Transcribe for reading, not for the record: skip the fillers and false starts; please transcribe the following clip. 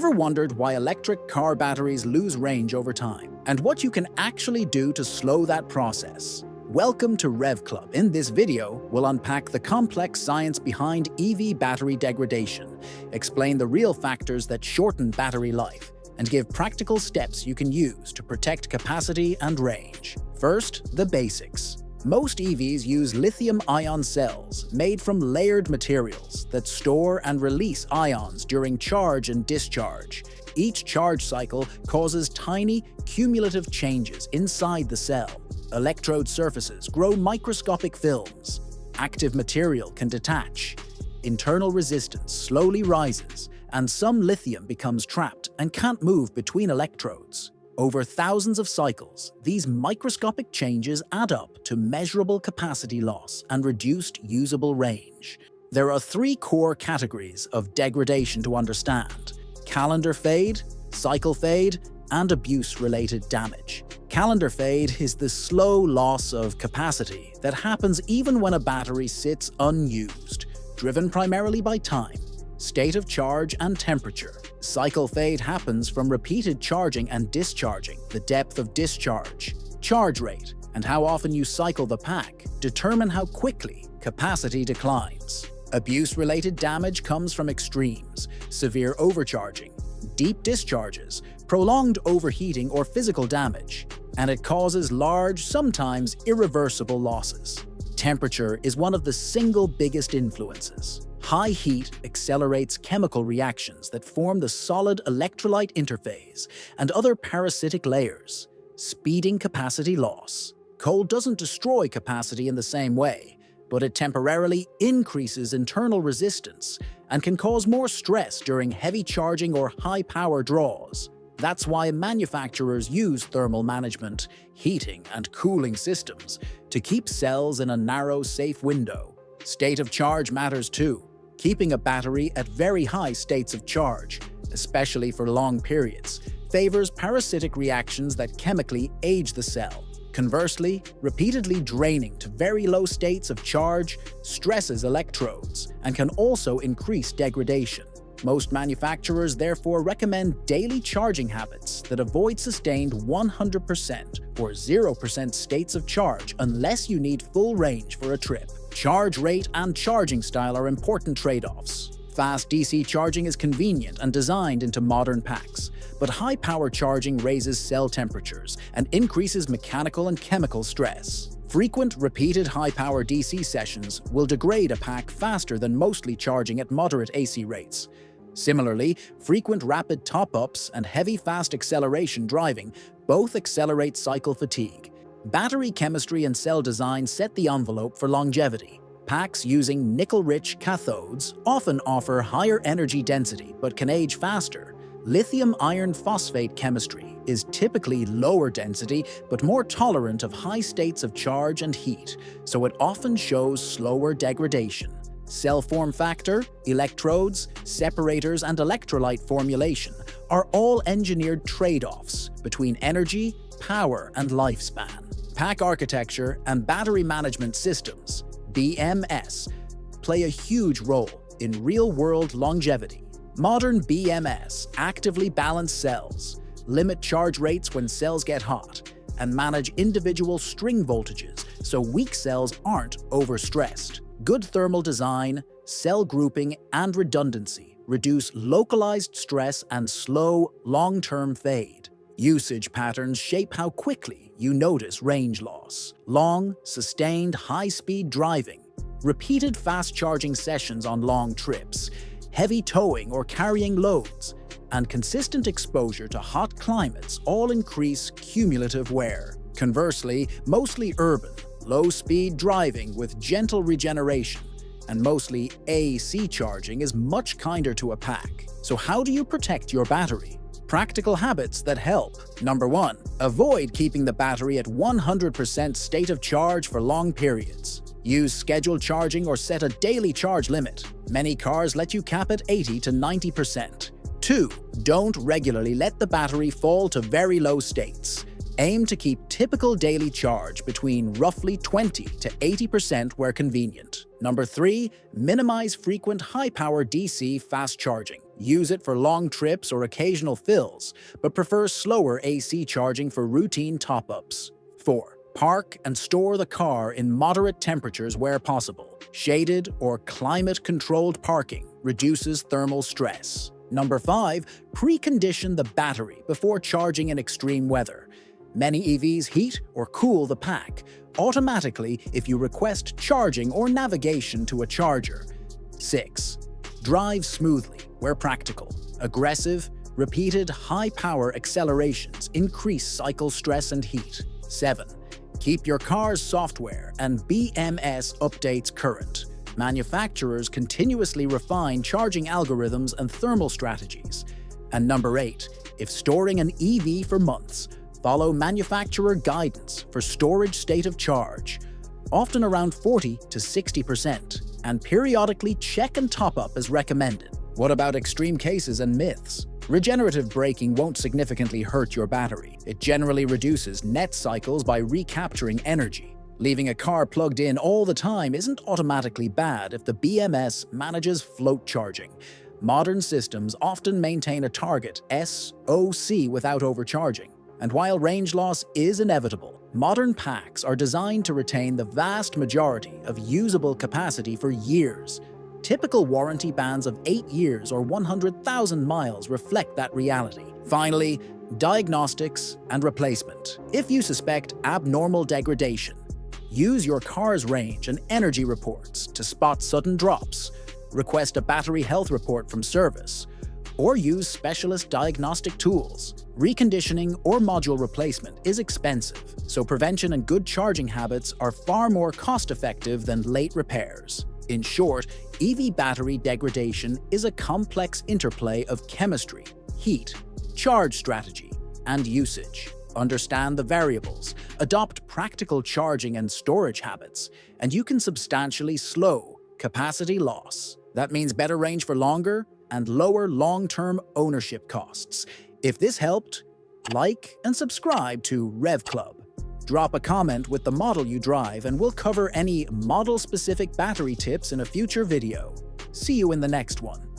Ever wondered why electric car batteries lose range over time, and what you can actually do to slow that process? Welcome to RevClub. In this video, we'll unpack the complex science behind EV battery degradation, explain the real factors that shorten battery life, and give practical steps you can use to protect capacity and range. First, the basics. Most EVs use lithium-ion cells made from layered materials that store and release ions during charge and discharge. Each charge cycle causes tiny, cumulative changes inside the cell. Electrode surfaces grow microscopic films. Active material can detach. Internal resistance slowly rises, and some lithium becomes trapped and can't move between electrodes. Over thousands of cycles, these microscopic changes add up to measurable capacity loss and reduced usable range. There are three core categories of degradation to understand: calendar fade, cycle fade, and abuse-related damage. Calendar fade is the slow loss of capacity that happens even when a battery sits unused, driven primarily by time, state of charge, and temperature. Cycle fade happens from repeated charging and discharging. The depth of discharge, charge rate, and how often you cycle the pack determine how quickly capacity declines. Abuse-related damage comes from extremes: severe overcharging, deep discharges, prolonged overheating, or physical damage, and it causes large, sometimes irreversible losses. Temperature is one of the single biggest influences. High heat accelerates chemical reactions that form the solid electrolyte interface and other parasitic layers, speeding capacity loss. Cold doesn't destroy capacity in the same way, but it temporarily increases internal resistance and can cause more stress during heavy charging or high power draws. That's why manufacturers use thermal management, heating, and cooling systems to keep cells in a narrow, safe window. State of charge matters too. Keeping a battery at very high states of charge, especially for long periods, favors parasitic reactions that chemically age the cell. Conversely, repeatedly draining to very low states of charge stresses electrodes and can also increase degradation. Most manufacturers therefore recommend daily charging habits that avoid sustained 100% or 0% states of charge unless you need full range for a trip. Charge rate and charging style are important trade-offs. Fast DC charging is convenient and designed into modern packs, but high-power charging raises cell temperatures and increases mechanical and chemical stress. Frequent, repeated high-power DC sessions will degrade a pack faster than mostly charging at moderate AC rates. Similarly, frequent rapid top-ups and heavy fast acceleration driving both accelerate cycle fatigue. Battery chemistry and cell design set the envelope for longevity. Packs using nickel-rich cathodes often offer higher energy density but can age faster. Lithium iron phosphate chemistry is typically lower density but more tolerant of high states of charge and heat, so it often shows slower degradation. Cell form factor, electrodes, separators, and electrolyte formulation are all engineered trade-offs between energy, power, and lifespan. Pack architecture and battery management systems, BMS, play a huge role in real-world longevity. Modern BMS actively balance cells, limit charge rates when cells get hot, and manage individual string voltages so weak cells aren't overstressed. Good thermal design, cell grouping, and redundancy reduce localized stress and slow, long-term fade. Usage patterns shape how quickly you notice range loss. Long, sustained, high-speed driving, repeated fast-charging sessions on long trips, heavy towing or carrying loads, and consistent exposure to hot climates all increase cumulative wear. Conversely, mostly urban, low-speed driving with gentle regeneration and mostly AC charging is much kinder to a pack. So how do you protect your battery? Practical habits that help. Number 1. Avoid keeping the battery at 100% state of charge for long periods. Use scheduled charging or set a daily charge limit. Many cars let you cap at 80 to 90%. 2. Don't regularly let the battery fall to very low states. Aim to keep typical daily charge between roughly 20 to 80% where convenient. Number 3. Minimize frequent high-power DC fast charging. Use it for long trips or occasional fills, but prefer slower AC charging for routine top-ups. 4. Park and store the car in moderate temperatures where possible. Shaded or climate-controlled parking reduces thermal stress. Number 5. Precondition the battery before charging in extreme weather. Many EVs heat or cool the pack automatically if you request charging or navigation to a charger. 6. Drive smoothly where practical. Aggressive, repeated high-power accelerations increase cycle stress and heat. 7. Keep your car's software and BMS updates current. Manufacturers continuously refine charging algorithms and thermal strategies. And number 8. If storing an EV for months, follow manufacturer guidance for storage state of charge, often around 40 to 60%, and periodically check and top up as recommended. What about extreme cases and myths? Regenerative braking won't significantly hurt your battery. It generally reduces net cycles by recapturing energy. Leaving a car plugged in all the time isn't automatically bad if the BMS manages float charging. Modern systems often maintain a target SOC without overcharging. And while range loss is inevitable, modern packs are designed to retain the vast majority of usable capacity for years. Typical warranty bands of 8 years or 100,000 miles reflect that reality. Finally, diagnostics and replacement. If you suspect abnormal degradation, use your car's range and energy reports to spot sudden drops, request a battery health report from service, or use specialist diagnostic tools. Reconditioning or module replacement is expensive, so prevention and good charging habits are far more cost-effective than late repairs. In short, EV battery degradation is a complex interplay of chemistry, heat, charge strategy, and usage. Understand the variables, adopt practical charging and storage habits, and you can substantially slow capacity loss. That means better range for longer and lower long-term ownership costs. If this helped, like and subscribe to RevClub. Drop a comment with the model you drive and we'll cover any model-specific battery tips in a future video. See you in the next one.